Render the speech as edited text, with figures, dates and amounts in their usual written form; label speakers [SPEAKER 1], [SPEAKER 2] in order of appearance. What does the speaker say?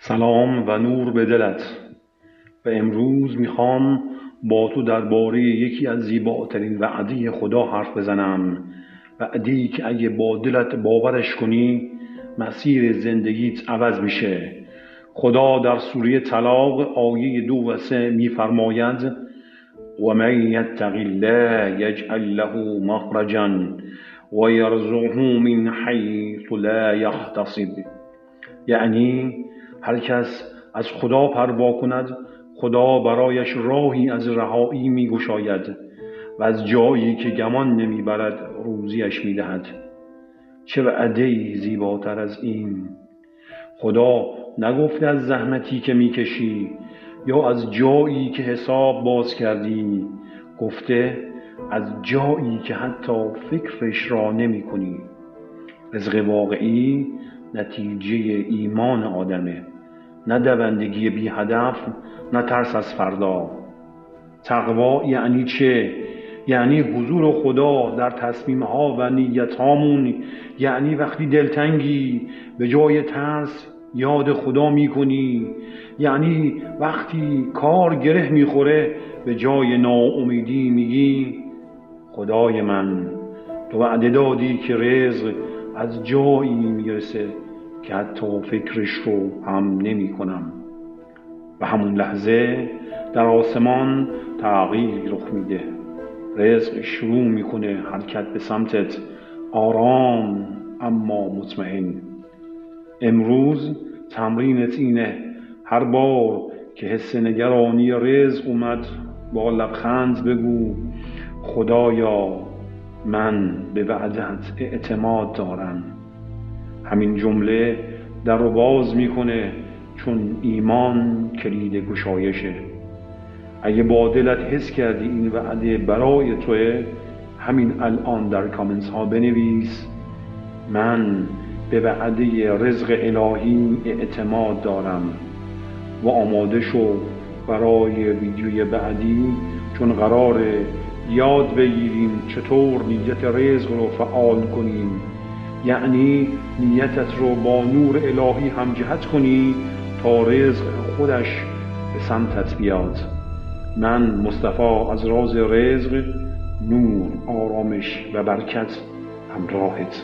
[SPEAKER 1] سلام و نور به دلت. و امروز میخوام با تو درباره یکی از زیباترین وعده خدا حرف بزنم. وعده‌ای که اگه با دلت باورش کنی مسیر زندگیت عوض میشه. خدا در سوره طلاق آیه 2 و 3 میفرماید: و من یتق الله یجعل له مخرجا و یرزقه من حیث لا یحتسب. یعنی هر کس از خدا پروا کند، خدا برایش راهی از رهایی می‌گشاید و از جایی که گمان نمی‌برد روزیش می‌دهد. چه وعده‌ای زیباتر از این! خدا نگفته از زحمتی که می‌کشی یا از جایی که حساب باز کردی، گفته از جایی که حتی فکرش را نمی‌کنی. رزق واقعی نتیجه ایمان آدمه، نه دوندگی بی هدف، نه ترس از فردا. تقوا یعنی چه؟ یعنی حضور خدا در تصمیم‌ها و نیت‌هامون. یعنی وقتی دلتنگی به جای ترس یاد خدا می‌کنی. یعنی وقتی کار گره می‌خوره به جای ناامیدی میگی خدای من، تو وعده دادی که رزق از جایی میرسه که حتی فکرش رو هم نمی کنم. و همون لحظه در آسمان تغییر رخ میده. رزق شروع میکنه حرکت به سمتت، آرام اما مطمئن. امروز تمرینت اینه: هر بار که حس نگرانی رزق اومد با لبخند بگو خدایا من به وعدت اعتماد دارم. همین جمله در رو باز میکنه، چون ایمان کلید گشایشه. اگه با دلت حس کردی این وعده برای توه، همین الان در کامنت ها بنویس من به وعده رزق الهی اعتماد دارم و آماده شو برای ویدیوی بعدی، چون قراره یاد بگیریم چطور نیت رزق رو فعال کنیم. یعنی نیتت رو با نور الهی همجهت کنی تا رزق خودش به سمتت بیاد. من مصطفی از راز رزق، نور، آرامش و برکت همراهت.